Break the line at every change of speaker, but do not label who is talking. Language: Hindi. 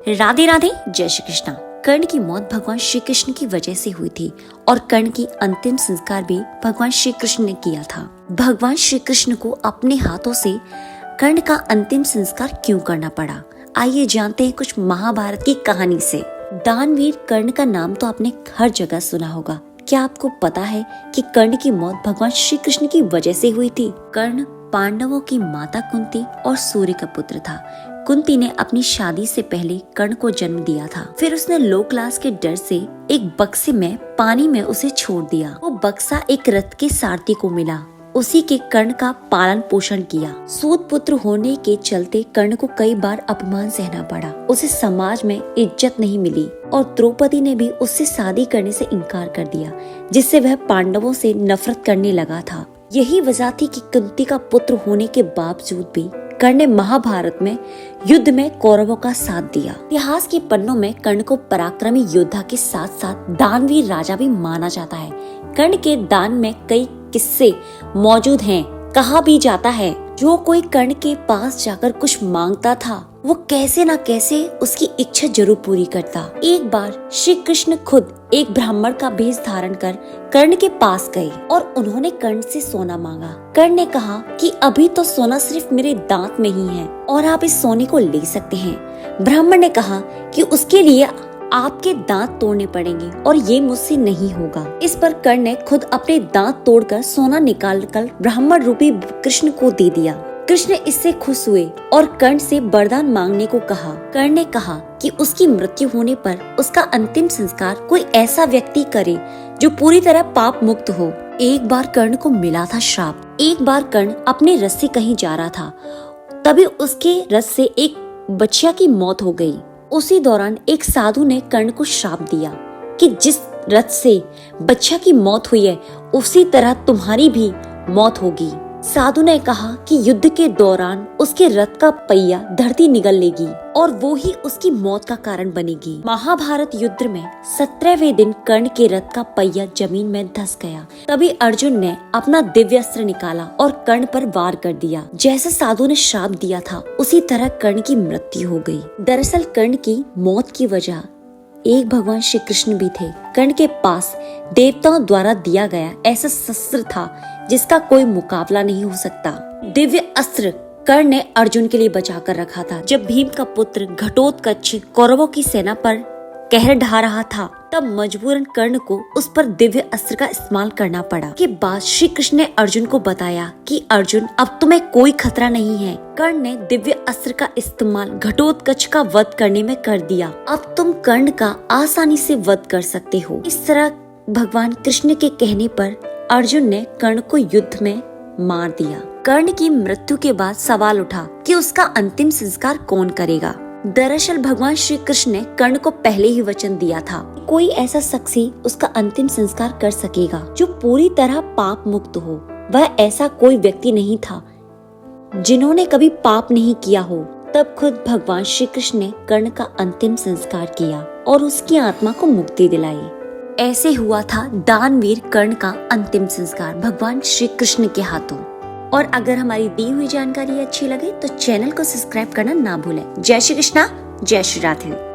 राधे राधे, जय श्री कृष्णा। कर्ण की मौत भगवान श्री कृष्ण की वजह से हुई थी और कर्ण की अंतिम संस्कार भी भगवान श्री कृष्ण ने किया था। भगवान श्री कृष्ण को अपने हाथों से कर्ण का अंतिम संस्कार क्यों करना पड़ा, आइए जानते हैं कुछ महाभारत की कहानी से। दानवीर कर्ण का नाम तो आपने हर जगह सुना होगा। क्या आपको पता है कि कर्ण की मौत भगवान श्री कृष्ण की वजह से हुई थी? कर्ण पांडवों की माता कुंती और सूर्य का पुत्र था। कुंती ने अपनी शादी से पहले कर्ण को जन्म दिया था। फिर उसने लोकलाज के डर से एक बक्से में पानी में उसे छोड़ दिया। वो बक्सा एक रथ के सारथी को मिला। उसी के कर्ण का पालन पोषण किया। सूत पुत्र होने के चलते कर्ण को कई बार अपमान सहना पड़ा। उसे समाज में इज्जत नहीं मिली और द्रौपदी ने भी उससे शादी करने से इनकार कर दिया, जिससे वह पांडवों से नफरत करने लगा था। यही वजह थी कि कुंती का पुत्र होने के बावजूद भी कर्ण ने महाभारत में युद्ध में कौरवों का साथ दिया। इतिहास के पन्नों में कर्ण को पराक्रमी योद्धा के साथ साथ दानवीर राजा भी माना जाता है। कर्ण के दान में कई किस्से मौजूद हैं। कहा भी जाता है जो कोई कर्ण के पास जाकर कुछ मांगता था, वो कैसे न कैसे उसकी इच्छा जरूर पूरी करता। एक बार श्री कृष्ण खुद एक ब्राह्मण का भेष धारण कर कर्ण के पास गए और उन्होंने कर्ण से सोना मांगा। कर्ण ने कहा कि अभी तो सोना सिर्फ मेरे दांत में ही है और आप इस सोने को ले सकते हैं। ब्राह्मण ने कहा कि उसके लिए आपके दांत तोड़ने पड़ेंगे और ये मुझसे नहीं होगा। इस पर कर्ण ने खुद अपने दांत तोड़कर सोना निकालकर ब्राह्मण रूपी कृष्ण को दे दिया। कृष्ण इससे खुश हुए और कर्ण से वरदान मांगने को कहा। कर्ण ने कहा कि उसकी मृत्यु होने पर उसका अंतिम संस्कार कोई ऐसा व्यक्ति करे जो पूरी तरह पाप मुक्त हो। एक बार कर्ण को मिला था श्राप। एक बार कर्ण अपने रथ से कहीं जा रहा था, तभी उसके रथ से एक बच्चिया की मौत हो गई। उसी दौरान एक साधु ने कर्ण को श्राप दिया कि जिस रथ से बच्चिया की मौत हुई है उसी तरह तुम्हारी भी मौत होगी। साधु ने कहा कि युद्ध के दौरान उसके रथ का पहिया धरती निगल लेगी और वो ही उसकी मौत का कारण बनेगी। महाभारत युद्ध में 17वें दिन कर्ण के रथ का पहिया जमीन में धंस गया। तभी अर्जुन ने अपना दिव्य अस्त्र निकाला और कर्ण पर वार कर दिया। जैसे साधु ने श्राप दिया था उसी तरह कर्ण की मृत्यु हो गई। दरअसल कर्ण की मौत की वजह एक भगवान श्री कृष्ण भी थे। कर्ण के पास देवताओं द्वारा दिया गया ऐसा शस्त्र था जिसका कोई मुकाबला नहीं हो सकता। दिव्य अस्त्र कर्ण ने अर्जुन के लिए बचा कर रखा था। जब भीम का पुत्र घटोत्कच कौरवों की सेना पर कहर ढा रहा था, तब मजबूरन कर्ण को उस पर दिव्य अस्त्र का इस्तेमाल करना पड़ा। के बाद श्री कृष्ण ने अर्जुन को बताया कि अर्जुन अब तुम्हें कोई खतरा नहीं है। कर्ण ने दिव्य अस्त्र का इस्तेमाल घटोत्कच का वध करने में कर दिया। अब तुम कर्ण का आसानी से वध कर सकते हो। इस तरह भगवान कृष्ण के कहने पर अर्जुन ने कर्ण को युद्ध में मार दिया। कर्ण की मृत्यु के बाद सवाल उठा कि उसका अंतिम संस्कार कौन करेगा। दरअसल भगवान श्री कृष्ण ने कर्ण को पहले ही वचन दिया था, कोई ऐसा शख्स ही उसका अंतिम संस्कार कर सकेगा जो पूरी तरह पाप मुक्त हो। वह ऐसा कोई व्यक्ति नहीं था जिन्होंने कभी पाप नहीं किया हो। तब खुद भगवान श्री कृष्ण ने कर्ण का अंतिम संस्कार किया और उसकी आत्मा को मुक्ति दिलाई। ऐसे हुआ था दानवीर कर्ण का अंतिम संस्कार भगवान श्री कृष्ण के हाथों। और अगर हमारी दी हुई जानकारी अच्छी लगे तो चैनल को सब्सक्राइब करना ना भूलें। जय श्री कृष्णा, जय श्री राधे।